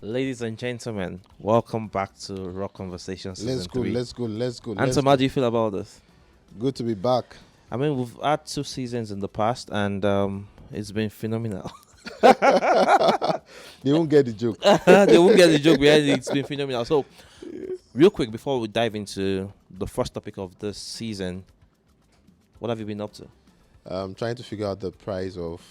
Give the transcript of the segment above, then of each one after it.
Ladies and gentlemen, welcome back to Rock Conversations Let's Season go, 3. let's go, let's go. Anton, how do you feel about this? Good to be back. I mean, we've had 2 seasons in the past, and it's been phenomenal. They won't get the joke. They won't get the joke behind it. It's been phenomenal. So, real quick, before we dive into the first topic of this season, what have you been up to? Trying to figure out the price of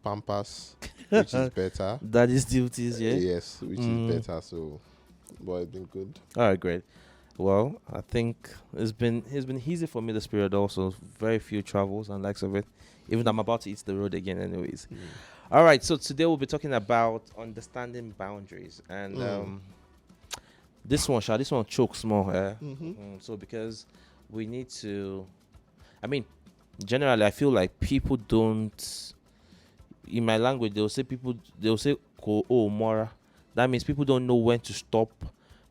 Pampas, which is better. That is duties, yeah? Yes, which is better. So, boy, it's been good. All right, great. Well, I think it's been easy for me this period also. Very few travels and likes of it. Even though I'm about to eat the road again anyways. All right, so today we'll be talking about understanding boundaries. And this one chokes more. So because we need to, generally I feel like people don't, in my language, they'll say ko o mora. That means people don't know when to stop.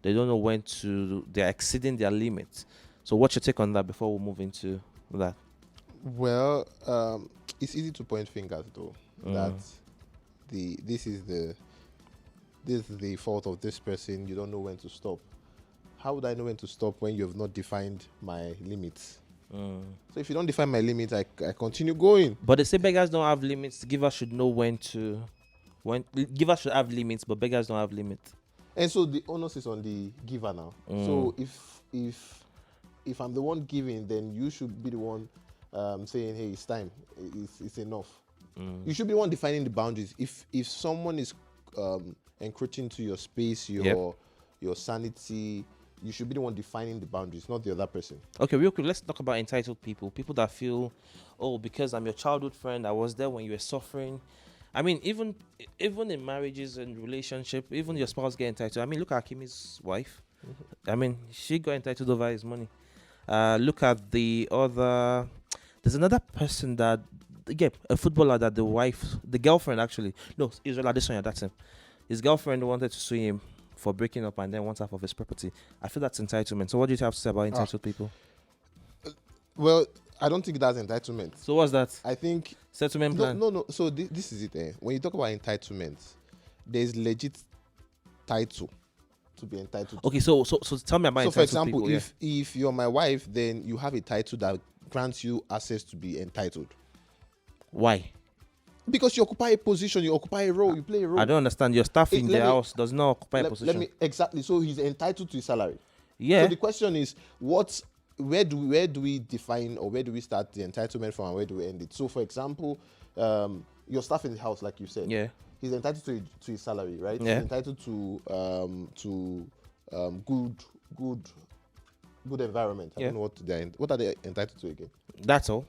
They don't know when to, they're exceeding their limits. So what's your take on that before we move into that? Well, it's easy to point fingers though. That this is the fault of this person. You don't know when to stop. How would I know when to stop when you have not defined my limits? So if you don't define my limits, I continue going. But they say beggars don't have limits. Givers should know givers should have limits, but beggars don't have limits. And so the onus is on the giver now. So if I'm the one giving, then you should be the one saying, "Hey, it's time. It's enough." You should be the one defining the boundaries. If someone is encroaching to your space, your sanity, you should be the one defining the boundaries, not the other person. Okay, real quick, let's talk about entitled people. People that feel, oh, because I'm your childhood friend, I was there when you were suffering. I mean, even in marriages and relationship, even your spouse get entitled. I mean, look at Akimi's wife. I mean, she got entitled over his money. Look at the other. There's another person that, again, a footballer that the girlfriend actually, no, Israel Adesanya, that's him. His girlfriend wanted to sue him for breaking up and then wants half of his property. I feel that's entitlement. So what do you have to say about entitled people? Well, I don't think that's entitlement. So what's that? I think Settlement plan? No. So this is it. When you talk about entitlement, there's legit title to be entitled to. Okay, so tell me about entitled people. So for example, yeah. if you're my wife, then you have a title that grants you access to be entitled. Why? Because you occupy a position, you occupy a role, you play a role. I don't understand. Your staff in the house does not occupy a position. Exactly. So he's entitled to his salary. Yeah. So the question is, where do we define, or where do we start the entitlement from, and where do we end it? So for example, your staff in the house, like you said, Yeah. he's entitled to his salary, right? Yeah. He's entitled to good environment. I don't know what are they entitled to again? That's all.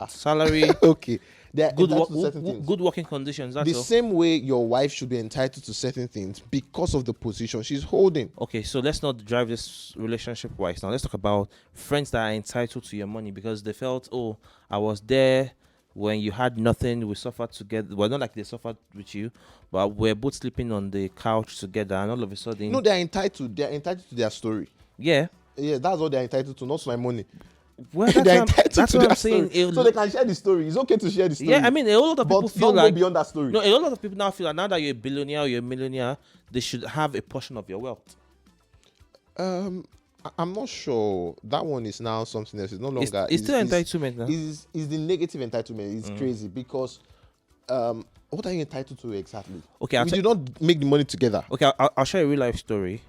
Salary. Okay. They're good entitled to certain things. Good working conditions. That's The all. same way your wife should be entitled to certain things because of the position she's holding. Okay, so let's not drive this relationship wise. Now let's talk about friends that are entitled to your money because they felt, oh, I was there when you had nothing. We suffered together. Well, not like they suffered with you, but we're both sleeping on the couch together, and all of a sudden, No, they're entitled. They're entitled to their story. Yeah, that's what they're entitled to, not my money. well, They're entitled that's to what their I'm saying. story. So they can share the story. It's okay to share the story. Yeah, I mean, a lot of people but feel don't like go beyond that story. No, a lot of people now feel like now that you're a billionaire or you're a millionaire, they should have a portion of your wealth. I'm not sure. That one is now something else. It's no longer. It's still entitlement now. Is the negative entitlement? It's crazy because what are you entitled to exactly? Okay, we did not make the money together. Okay, I'll share a real life story.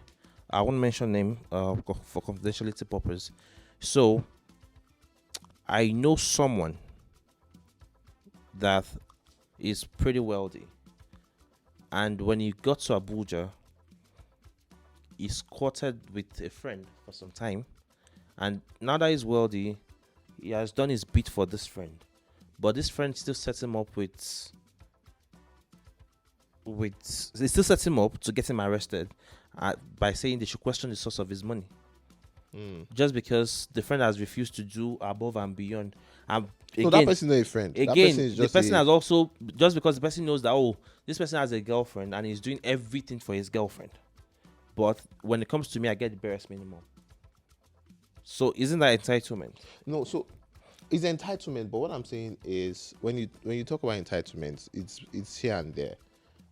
I won't mention name for confidentiality purpose. So, I know someone that is pretty wealthy, and when he got to Abuja, he squatted with a friend for some time, and now that he's wealthy, he has done his bit for this friend, but this friend still sets him up they still set him up to get him arrested by saying they should question the source of his money. Just because the friend has refused to do above and beyond. Again, no, that person is not a friend. Again, that person is just the person has also, just because the person knows that, oh, this person has a girlfriend and he's doing everything for his girlfriend. But when it comes to me, I get the barest minimum. So isn't that entitlement? No, so it's entitlement. But what I'm saying is, when you talk about entitlement, it's here and there.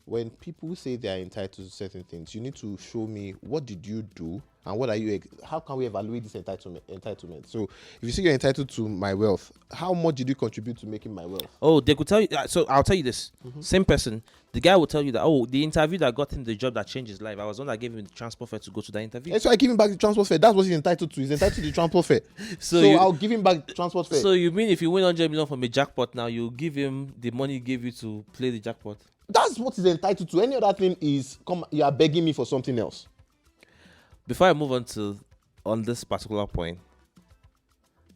when people say they are entitled to certain things, you need to show me what did you do and what are you. How can we evaluate this entitlement? So, if you say you're entitled to my wealth, how much did you contribute to making my wealth? Oh, they could tell you. So I'll tell you this. Same person, the guy will tell you that, oh, the interview that got him the job that changed his life, I was the one that gave him the transport fare to go to the interview. And so I give him back the transport fare. That's what he's entitled to. He's entitled to the transport fare. So I'll give him back the transport fare. So you mean if you win 100 million from a jackpot now, you give him the money he gave you to play the jackpot? That's what he's entitled to. Any other thing is, you are begging me for something else. Before I move on this particular point,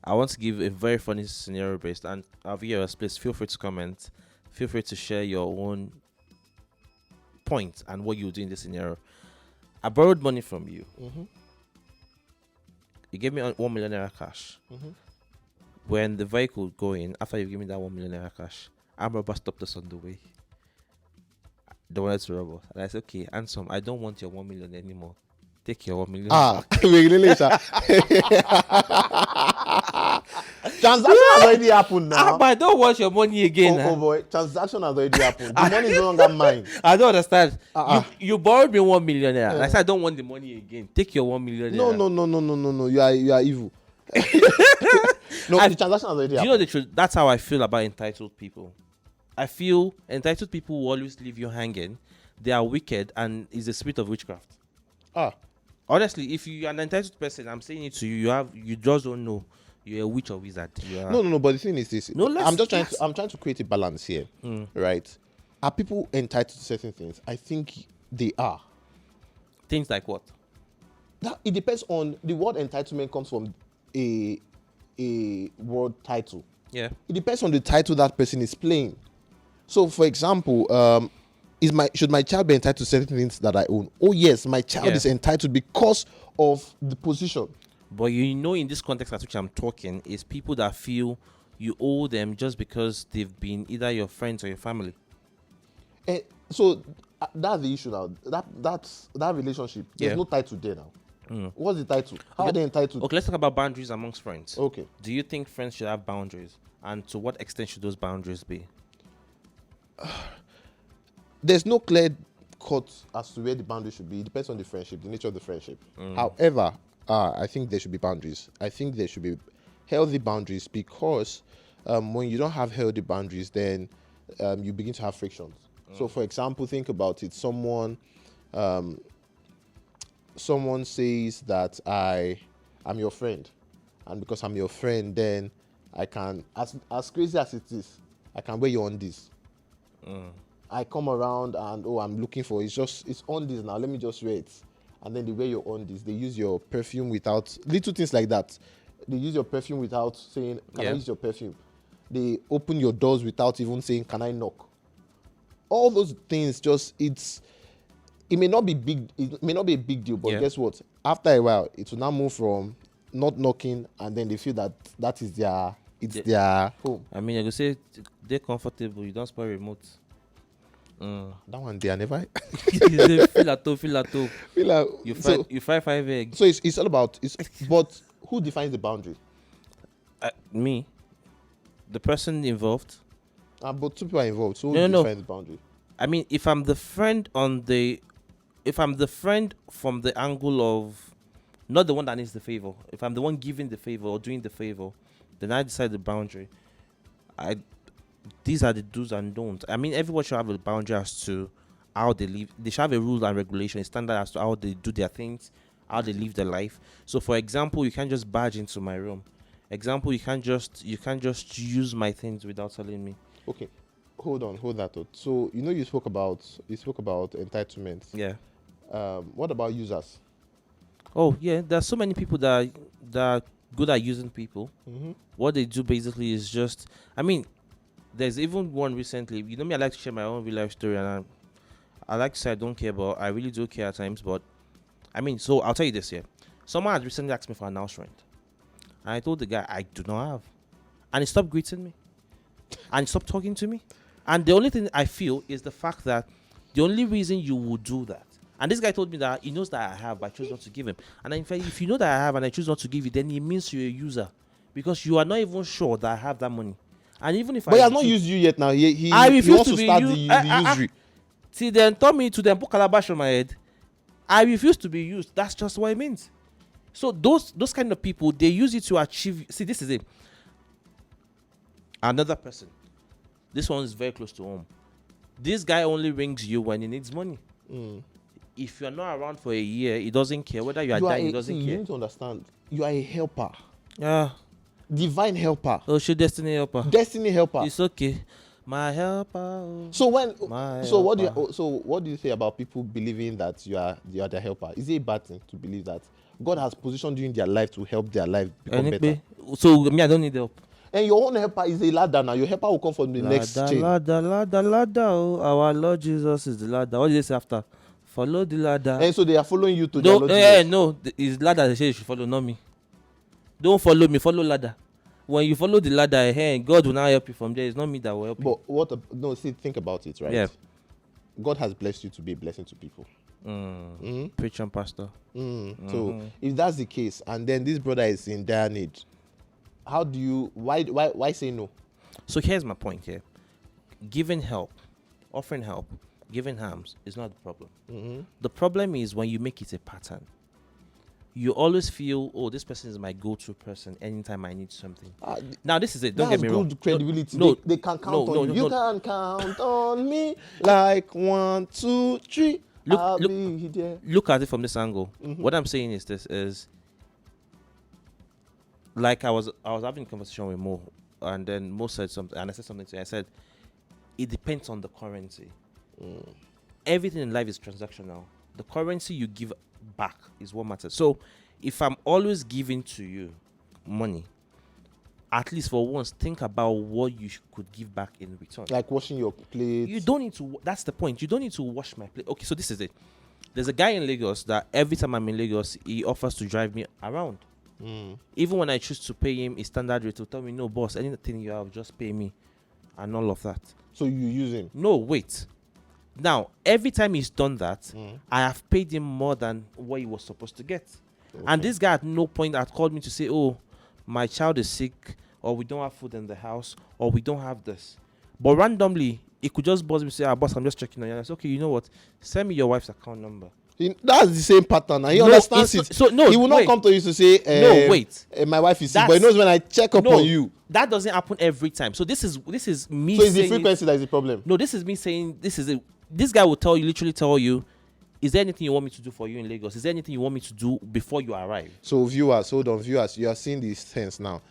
I want to give a very funny scenario based, and our viewers, please feel free to comment. Feel free to share your own point and what you do in this scenario. I borrowed money from you. You gave me 1 million naira cash. When the vehicle going, after you give me that 1 million naira cash, armed robber stopped us on the way. They wanted to rob us. And I said, okay, handsome, I don't want your 1 million anymore. Take your 1 million. Transaction has already happened now. But I don't want your money again. Oh boy, transaction has already happened. The money is no longer mine. I don't understand. You borrowed me 1 million naira. I said I don't want the money again. Take your 1 million naira. No. You are evil. The transaction has already happened. Do you know the truth? That's how I feel about entitled people. I feel entitled people will always leave you hanging. They are wicked, and it's the spirit of witchcraft. Honestly, if you are an entitled person, I'm saying it to you. You just don't know. You're a witch or wizard. No. But the thing is this. No, I'm trying to create a balance here, right? Are people entitled to certain things? I think they are. Things like what? It depends on the word entitlement comes from a word title. Yeah. It depends on the title that person is playing. So, for example, should my child be entitled to certain things that I own? Oh yes, my child is entitled because of the position. But in this context at which I'm talking, is people that feel you owe them just because they've been either your friends or your family. So that's the issue now. That relationship. There's no title there now. What's the title? How are they entitled? Okay, let's talk about boundaries amongst friends. Okay. Do you think friends should have boundaries? And to what extent should those boundaries be? There's no clear cut as to where the boundary should be. It depends on the friendship, the nature of the friendship. However, I think there should be boundaries. I think there should be healthy boundaries because when you don't have healthy boundaries, then you begin to have frictions. So, for example, think about it. Someone says that I'm your friend, and because I'm your friend, then I can, as crazy as it is, I can wear you on this. I come around and I'm looking for it's on this now. Let me just wear it, and then they wear your on this. They use your perfume without little things like that. They use your perfume without saying, "Can I use your perfume?" They open your doors without even saying, "Can I knock?" All those things it may not be big. It may not be a big deal, but guess what? After a while, it will now move from not knocking, and then they feel that is their home. I mean, I could say they're comfortable. You don't spoil remote. That one day I never. Feel at home. You fry 5 eggs. So it's all about but who defines the boundary? Me, the person involved. But two people are involved. So who defines the boundary? I mean, if I'm the friend from the angle of not the one that needs the favor, if I'm the one giving the favor or doing the favor, then I decide the boundary. These are the do's and don'ts. I mean, everyone should have a boundary as to how they live. They should have a rule and regulation, a standard as to how they do their things, how they live their life. So, for example, you can't just barge into my room. Example, you can't just use my things without telling me. Okay, hold that thought. So you spoke about entitlements. Yeah. What about users? Oh yeah, there's so many people that are good at using people. What they do basically is just, I mean, there's even one recently. You know me, I like to share my own real life story, and I like to say I don't care, but I really do care at times. But I mean, so I'll tell you this here. Someone had recently asked me for an house rent, and I told the guy I do not have, and he stopped greeting me, and he stopped talking to me. And the only thing I feel is the fact that the only reason you would do that, and this guy told me that he knows that I have, but I choose not to give him. And in fact, if you know that I have and I choose not to give you, then it means you're a user, because you are not even sure that I have that money. And even if he has not used you yet now. He refuse wants to start be the usury. Till then told me to them put calabash on my head. I refuse to be used. That's just what it means. So those kind of people, they use it to achieve. See, this is it. Another person. This one is very close to home. This guy only rings you when he needs money. If you're not around for a year, he doesn't care. Whether you are dying, he doesn't care. You need to understand. You are a helper. Yeah. Divine helper. Oh, she destiny helper. Destiny helper. It's okay. My helper. So what helper. do you say about people believing that you are their helper? Is it a bad thing to believe that God has positioned you in their life to help their life become better? So me, I don't need help. And your own helper is a ladder now. Your helper will come from the next chain. Ladder. Oh, our Lord Jesus is the ladder. What did they say after? Follow the ladder. And so they are following you to their Lord Jesus. No, it's ladder they say you should follow, not me. Don't follow me, follow ladder. When you follow the ladder, God will now help you from there. It's not me that will help you. But think about it, right? Yeah. God has blessed you to be a blessing to people. Preach and pastor. So if that's the case, and then this brother is in dire need, how do you why say no? So here's my point here. Giving help, offering help, giving harms is not the problem. The problem is when you make it a pattern. You always feel, oh, this person is my go-to person anytime I need something. Now, this is it. Don't get me wrong. That's good credibility. No, they can count on you. You can count on me like 1, 2, 3. I'll be there. Look at it from this angle. What I'm saying is this is, like I was having a conversation with Mo, and then Mo said something, and I said something to him. I said, it depends on the currency. Everything in life is transactional. The currency you give back is what matters. So if I'm always giving to you money, at least for once think about what you could give back in return. Like washing your plate. You don't need to. That's the point. You don't need to wash my plate. Okay, so this is it. There's a guy in Lagos that every time I'm in Lagos, he offers to drive me around. Even when I choose to pay him his standard rate, he'll tell me, no boss, anything you have, just pay me, and all of that. So you use him? No, wait. Now, every time he's done that, I have paid him more than what he was supposed to get. Okay. And this guy at no point had called me to say, oh, my child is sick, or we don't have food in the house, or we don't have this. But randomly, he could just buzz me and say, boss, I'm just checking on you. And I said, okay, you know what? Send me your wife's account number. That's the same pattern. And he understands it. So, no, he will not come to you to say, no, wait. My wife is sick. But he knows when I check up on you. That doesn't happen every time. So this is me. So it's the frequency that is the problem. No, this is me saying this guy will literally tell you, is there anything you want me to do for you in Lagos? Is there anything you want me to do before you arrive? So viewers, you are seeing these things now.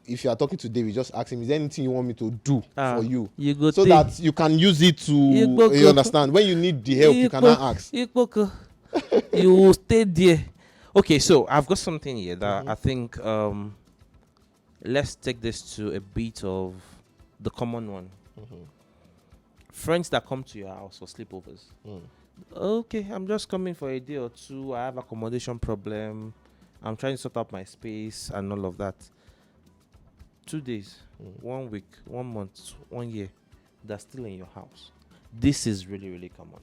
If you are talking to David, just ask him, is there anything you want me to do for you? So that you can use it to, you understand? When you need the help, you cannot ask. You will stay there. Okay, so I've got something here that I think, let's take this to a bit of the common one. Friends that come to your house for sleepovers. Okay, I'm just coming for a day or two. I have accommodation problem. I'm trying to sort out my space and all of that. 2 days, 1 week, 1 month, 1 year, they're still in your house. This is really, really common.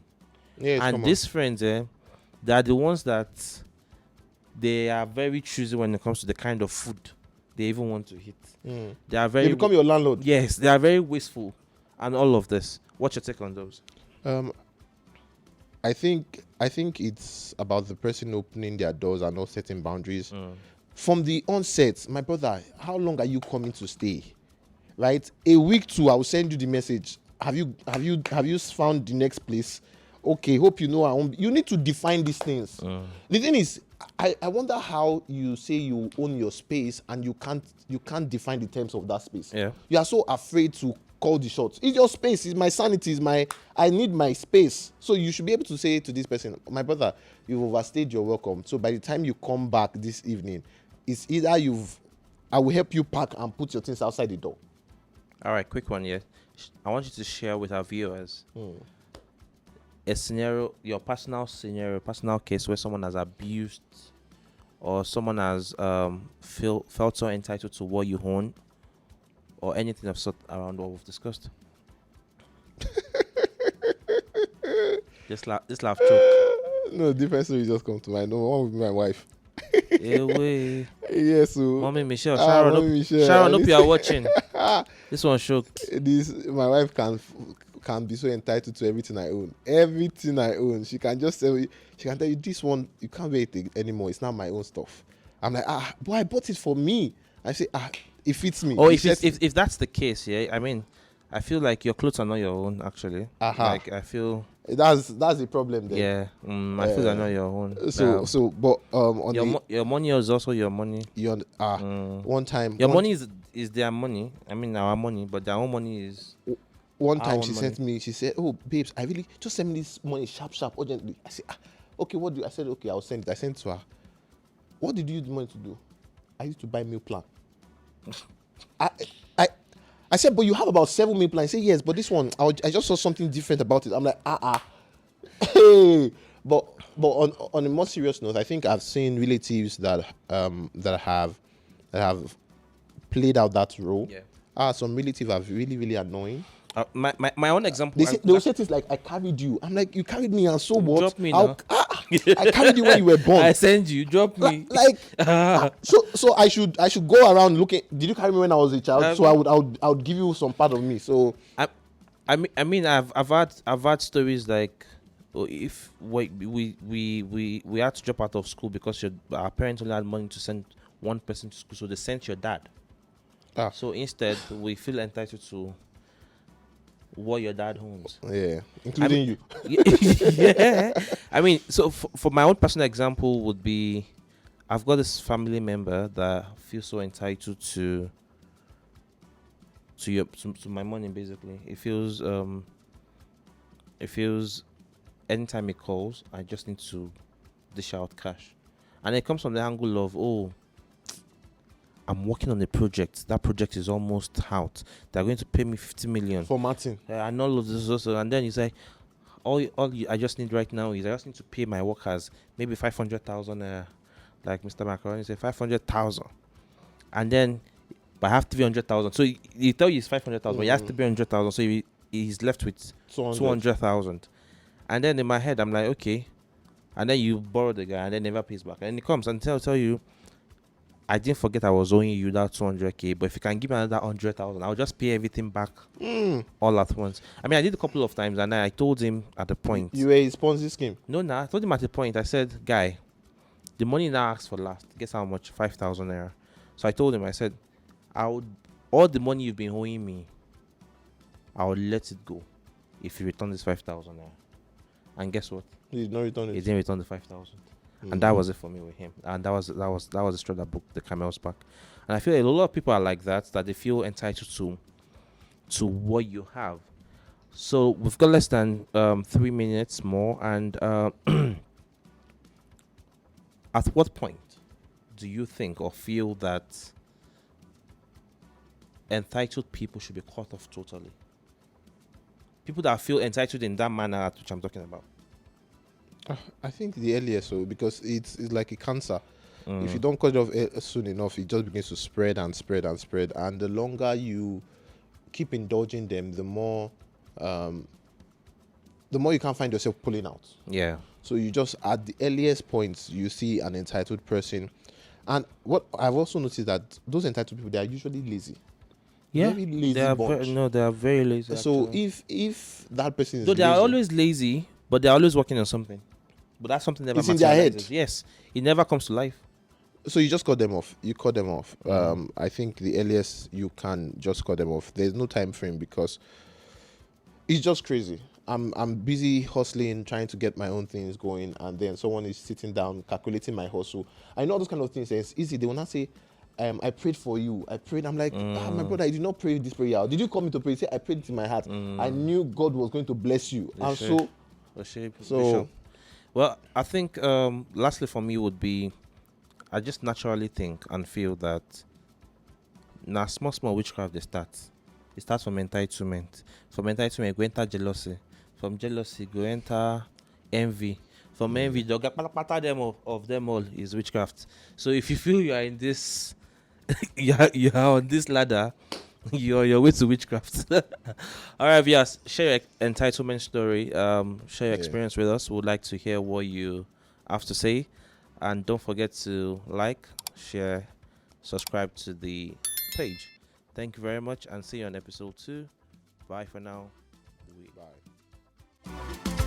Yeah, and common. These friends, they are the ones that they are very choosy when it comes to the kind of food they even want to eat. They become your landlord. Yes, they are very wasteful and all of this. What's your take on those? I think it's about the person opening their doors and not setting boundaries. From the onset, my brother, how long are you coming to stay? Right? A week to, I will send you the message. Have you found the next place? Okay, hope you know. You need to define these things. The thing is, I wonder how you say you own your space and you can't define the terms of that space. Yeah. You are so afraid to call the shots. It's your space. It's my sanity. I need my space. So you should be able to say to this person, my brother, you've overstayed your welcome. So by the time you come back this evening, it's either I will help you pack and put your things outside the door. All right, quick one here. I want you to share with our viewers a scenario, your personal scenario, personal case where someone has abused or someone has felt so entitled to what you own or anything of sort around what we've discussed. This laugh choke. No, different story just come to mind. No, one with my wife. Away. Yes, so Mommy Michelle, Sharon, hope you are watching. This one shook. My wife can can be so entitled to everything I own. Everything I own. She can just tell you, she can tell you, this one, you can't wear it anymore. It's not my own stuff. I'm like, but I bought it for me. I say, it fits me. Or if that's the case, yeah, I mean, I feel like your clothes are not your own, actually. Like, I feel... That's the problem then. Yeah, I feel they're not your own. But on your money is also your money. One time... Your money is their money. I mean, our money, but their own money is... One time she sent me, she said, oh, babes, I really... Just send me this money sharp, urgently. I said, okay, what do you... I said, okay, I'll send it. I sent it to her. What did you use the money to do? I used to buy meal plan. I said, but you have about 7 meal plans. I said, yes, but this one, I just saw something different about it. I'm like, hey. But on a more serious note, I think I've seen relatives that have played out that role. Yeah. Some relatives are really, really annoying. My own example. They will say things like, I carried you. I'm like, you carried me, and so what? Drop me now. I carried you when you were born. I send you. Drop me. So I should go around looking. Did you carry me when I was a child? So I would give you some part of me. So I mean I've had stories like, if we had to drop out of school because our parents only had money to send one person to school, so they sent your dad. So instead we feel entitled to what your dad owns. Yeah, including you. Yeah. I mean, so for my own personal example would be, I've got this family member that feels so entitled to my money, basically. It feels anytime he calls, I just need to dish out cash. And it comes from the angle of, I'm working on a project. That project is almost out. They're going to pay me 50 million for Martin. And all of this also. And then you say, I just need right now is I just need to pay my workers maybe 500,000. Like Mr. Macaroni say 500,000. And then, but I have 300,000. So he tell you it's 500,000, but he has 300,000. So he's left with 200,000. And then in my head, I'm like, okay. And then you borrow the guy, and then never pays back. And he comes and tell you, I didn't forget I was owing you that 200k, but if you can give me another 100,000, I'll just pay everything back all at once. I mean, I did a couple of times, and I told him at the point. You were a Ponzi scheme? No, I told him at the point. I said, guy, the money now asked for last. Guess how much? 5,000 naira. So I told him, I said, all the money you've been owing me, I'll let it go if you return this 5,000 naira. And guess what? He did not return it. He didn't return the 5,000. And that was it for me with him. And that was the straw that broke the camel's back. And I feel a lot of people are like that they feel entitled to what you have. So we've got less than 3 minutes more. And at what point do you think or feel that entitled people should be cut off totally? People that feel entitled in that manner, which I'm talking about. I think the earlier so, because it's like a cancer. If you don't cut it off soon enough, it just begins to spread and spread and spread. And the longer you keep indulging them, the more you can't find yourself pulling out. Yeah. So you just, at the earliest points, you see an entitled person. And what I've also noticed that those entitled people, they are usually lazy. Yeah, very lazy they are they are very lazy. So actually. if that person is they are always lazy, but they're always working on something. But that something never materializes. In their head. Yes, it never comes to life. So you just cut them off. You cut them off. I think the earliest you can just cut them off. There's no time frame because it's just crazy. I'm busy hustling, trying to get my own things going, and then someone is sitting down calculating my hustle. I know those kind of things. It's easy. They will not say, I prayed for you. I prayed. I'm like, my brother, I did not pray this prayer. Did you call me to pray? Say, I prayed it in my heart. I knew God was going to bless you. Well, I think lastly for me would be, I just naturally think and feel that now small witchcraft It starts from entitlement. From entitlement, go enter jealousy. From jealousy, go enter envy. From envy, the them of them all is witchcraft. So if you feel you are in this, you are on this ladder, you're your way to witchcraft. All right, yes, share your entitlement story. Share your experience with us. We would like to hear what you have to say. And don't forget to like, share, subscribe to the page. Thank you very much and see you on episode 2. Bye for now. week. Bye.